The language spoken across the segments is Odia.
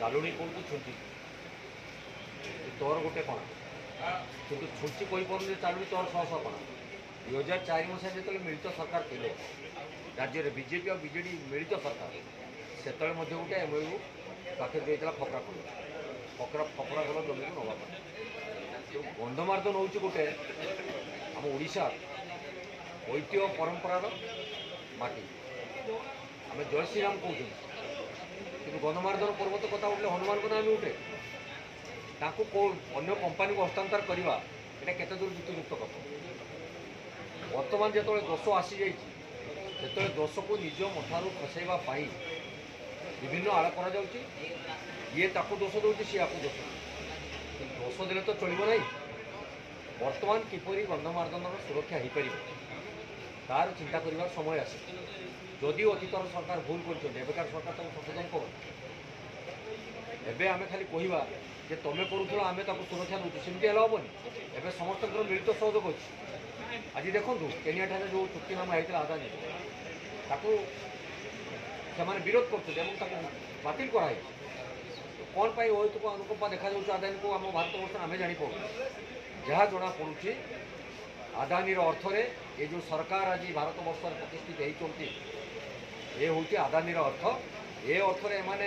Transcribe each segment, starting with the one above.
ଚାଲୁଣି କୋଉଠୁ ଛୁଞ୍ଚି ତୋର ଗୋଟେ କ'ଣ କିନ୍ତୁ ଛୁଞ୍ଚି କହିପାରୁନି ଚାଲୁଣି ତୋର ଶହ ଶହ କ'ଣ 2004 ମସିହା ଯେତେବେଳେ ମିଳିତ ସରକାର ଥିଲେ ରାଜ୍ୟରେ ବିଜେପି ଆଉ ବିଜେଡ଼ି ମିଳିତ ସରକାର ସେତେବେଳେ ମଧ୍ୟ ଗୋଟେ ଏମଓୟୁ ପାଖରେ ଦେଇଥିଲା ଫକରା ଖୋଲ ଫକରା ଖୋଲ ଜମିକୁ ନେବା ପାଇଁ ଯେଉଁ ଗନ୍ଧମାର୍ଦ୍ଦନ ହେଉଛି ଗୋଟେ ଆମ ଓଡ଼ିଶା ଐତିହ୍ୟ ପରମ୍ପରାର ମାଟି ଆମେ ଜୟ ଶ୍ରୀରାମ କହୁଛନ୍ତି କିନ୍ତୁ ଗନ୍ଧମାର୍ଦ୍ଦନ ପର୍ବତ କଥା ଉଠିଲେ ହନୁମାନଙ୍କ ନାଁ ବି ଉଠେ ତାଙ୍କୁ କେଉଁ ଅନ୍ୟ କମ୍ପାନୀକୁ ହସ୍ତାନ୍ତର କରିବା এটা କେତେ ଦୂର ଯୁକ୍ତିଯୁକ୍ତ କଥା ବର୍ତ୍ତମାନ ଯେତେବେଳେ ଦୋଷ ଆସିଯାଇଛି ସେତେବେଳେ ଦୋଷକୁ ନିଜ ମଥାରୁ ଖସାଇବା ପାଇଁ ବିଭିନ୍ନ ଆଳ କରାଯାଉଛି ଇଏ ତାକୁ ଦୋଷ ଦେଉଛି ସିଏ ଆକୁ ଦୋଷ କିନ୍ତୁ ଦୋଷ ଦେଲେ ତ ଚଳିବ ନାହିଁ ବର୍ତ୍ତମାନ କିପରି ଗନ୍ଧମାର୍ଦ୍ଦନର ସୁରକ୍ଷା ହୋଇପାରିବ ତାର ଚିନ୍ତା କରିବାର ସମୟ ଆସେ যদিও অতীতর সরকার ভুল করছেন এবেকার সরকার তাকে সংশোধন করুন এবে আমি খালি কহিবা যে তুমি করুথিল আমি তাকে সুরক্ষা দেউছু সেমতি হেলে হবনি এবে সমস্তଙ୍କର মিলিত সহযোগ ଅଛି আজ দেখুন কেনিয়াঠারে যে চুক্তিনামা হয়েছিল আদানি তাকে ସେମାନେ ବିରୋଧ କରୁଛନ୍ତି ଏବଂ ତାକୁ ବାତିଲ କରାଯାଇଛି କ'ଣ ପାଇଁ ହଉଥିବ ଅନୁକମ୍ପା ଦେଖାଯାଉଛି ଆଦାନୀକୁ ଆମ ଭାରତବର୍ଷରେ ଆମେ ଜାଣିପାରୁଛୁ ଯାହା ଜଣାପଡ଼ୁଛି ଆଦାନୀର ଅର୍ଥରେ ଏ ଯେଉଁ ସରକାର ଆଜି ଭାରତବର୍ଷରେ ପ୍ରତିଷ୍ଠିତ ହେଇଛନ୍ତି ଏ ହେଉଛି ଆଦାନୀର ଅର୍ଥ ଏ ଅର୍ଥରେ ଏମାନେ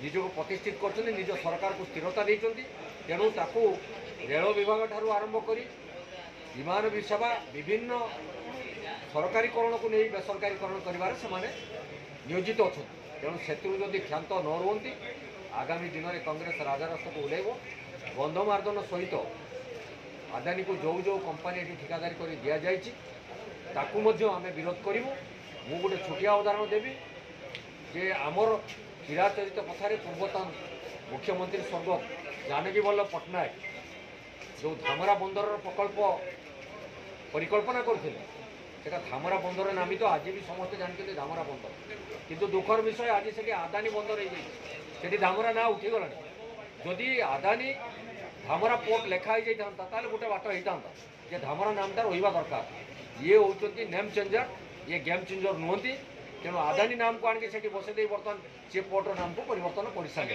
ନିଜକୁ ପ୍ରତିଷ୍ଠିତ କରିଛନ୍ତି ନିଜ ସରକାରକୁ ସ୍ଥିରତା ଦେଇଛନ୍ତି ତେଣୁ ତାକୁ ରେଳ ବିଭାଗ ଠାରୁ ଆରମ୍ଭ କରି ବିମାନ ସେବା ବିଭିନ୍ନ ସରକାରୀକରଣକୁ ନେଇ ବେସରକାରୀକରଣ କରିବାରେ ସେମାନେ ନିୟୋଜିତ ଅଛନ୍ତି ତେଣୁ ସେଥିରୁ ଯଦି କ୍ଷାନ୍ତ ନ ରୁହନ୍ତି ଆଗାମୀ ଦିନରେ କଂଗ୍ରେସ ରାଜରାସ୍ତାକୁ ଓହ୍ଲାଇବ ଗନ୍ଧମାର୍ଦ୍ଦନ ସହିତ ଆଦାନୀକୁ ଯେଉଁ ଯେଉଁ କମ୍ପାନୀ ଏଠି ଠିକାଦାରୀ କରି ଦିଆଯାଇଛି ତାକୁ ମଧ୍ୟ ଆମେ ବିରୋଧ କରିବୁ ମୁଁ ଗୋଟେ ଛୋଟିଆ ଉଦାହରଣ ଦେବି ଯେ ଆମର ଚିରାଚରିତ କଥାରେ ପୂର୍ବତନ ମୁଖ୍ୟମନ୍ତ୍ରୀ ସ୍ୱର୍ଗତ ଜାନକୀ ବଲ୍ଲଭ ପଟ୍ଟନାୟକ ଯେଉଁ ଧାମରା ବନ୍ଦରର ପ୍ରକଳ୍ପ ପରିକଳ୍ପନା କରିଥିଲେ সেটা ধামরা বন্দরের নামিত আজ বি সমস্ত জানিলে ধামরা বন্দর কিন্তু দুঃখর বিষয় আজ সেটি আদানি বন্দর হয়ে যাই সেটি ধামরা না উঠিগলা যদি আদানি ধামরা পোর্ট লেখা হয়ে যাই তাহলে গোটে বাট হইতা যে ধামরা নামটা রহবা দরকার ইয়ে হচ্ছেন নেম চেঞ্জর ইয়ে গেম চেঞ্জর নুহতি তেমন আদানি নামକୁ আনিকি সেটি বসাই বর্তমান সে পোর্টর নামକୁ পরিবর্তন করে সারে।